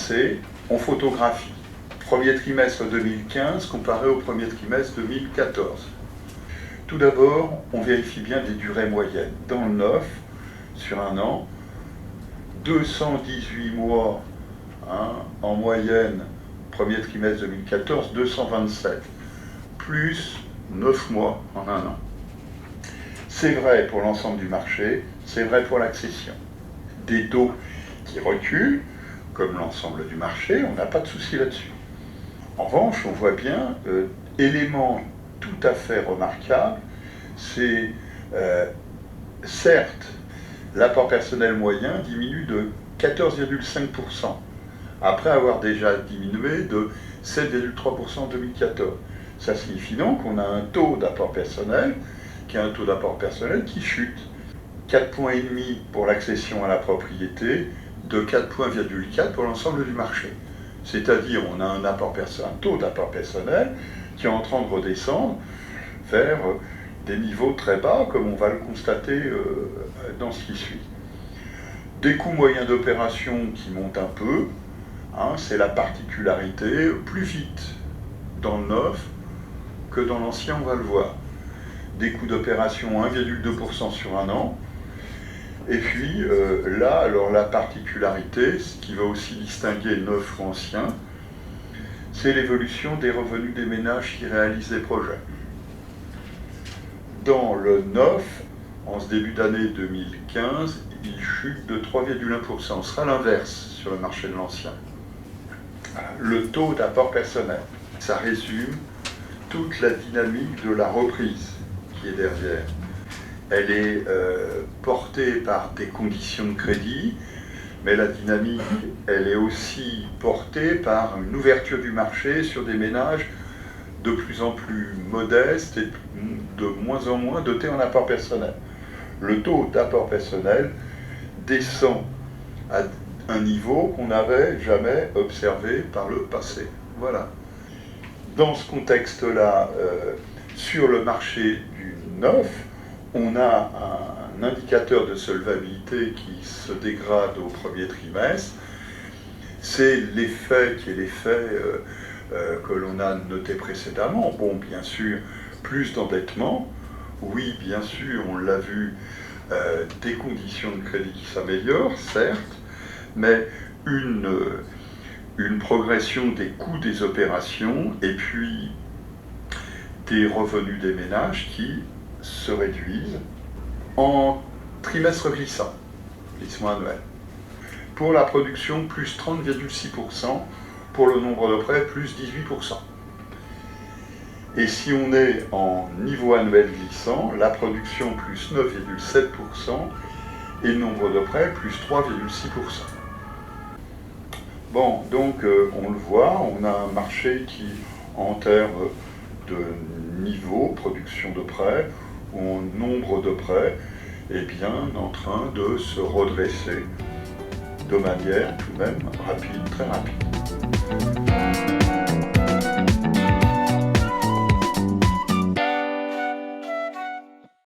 commencer, on photographie. Premier trimestre 2015 comparé au premier trimestre 2014. Tout d'abord, on vérifie bien des durées moyennes. Dans le neuf, sur un an, 218 mois en moyenne, premier trimestre 2014, 227, plus 9 mois en un an. C'est vrai pour l'ensemble du marché, c'est vrai pour l'accession. Des taux qui reculent, comme l'ensemble du marché, on n'a pas de souci là-dessus. En revanche, on voit bien, élément tout à fait remarquable, c'est certes, l'apport personnel moyen diminue de 14,5%, après avoir déjà diminué de 7,3% en 2014. Ça signifie donc qu'on a un taux d'apport personnel qui chute. 4,5 points pour l'accession à la propriété, de 4,4 points pour l'ensemble du marché. C'est-à-dire on a un taux d'apport personnel qui est en train de redescendre vers des niveaux très bas, comme on va le constater dans ce qui suit. Des coûts moyens d'opération qui montent un peu, c'est la particularité, plus vite dans le neuf que dans l'ancien, on va le voir. Des coûts d'opération 1,2% sur un an. Et puis là, alors la particularité, ce qui va aussi distinguer le neuf ou ancien, c'est l'évolution des revenus des ménages qui réalisent des projets. Dans le neuf, en ce début d'année 2015, il chute de 3,1%. Ce sera l'inverse sur le marché de l'ancien. Le taux d'apport personnel, ça résume toute la dynamique de la reprise qui est derrière. Elle est portée par des conditions de crédit, mais la dynamique, elle est aussi portée par une ouverture du marché sur des ménages de plus en plus modestes et de moins en moins dotés en apport personnel. Le taux d'apport personnel descend à un niveau qu'on n'avait jamais observé par le passé. Voilà. Dans ce contexte-là, sur le marché du neuf, on a un indicateur de solvabilité qui se dégrade au premier trimestre. C'est l'effet qui est l'effet que l'on a noté précédemment. Bon, bien sûr, plus d'endettement. Oui, bien sûr, on l'a vu, des conditions de crédit qui s'améliorent, certes, mais une progression des coûts des opérations et puis des revenus des ménages qui se réduisent en trimestre glissant annuel. Pour la production, plus 30,6%, pour le nombre de prêts, plus 18%. Et si on est en niveau annuel glissant, la production plus 9,7% et le nombre de prêts plus 3,6%. Bon, donc on le voit, on a un marché qui, en termes de niveau, production de prêts, ou en nombre de prêts, est bien en train de se redresser de manière tout de même rapide, très rapide.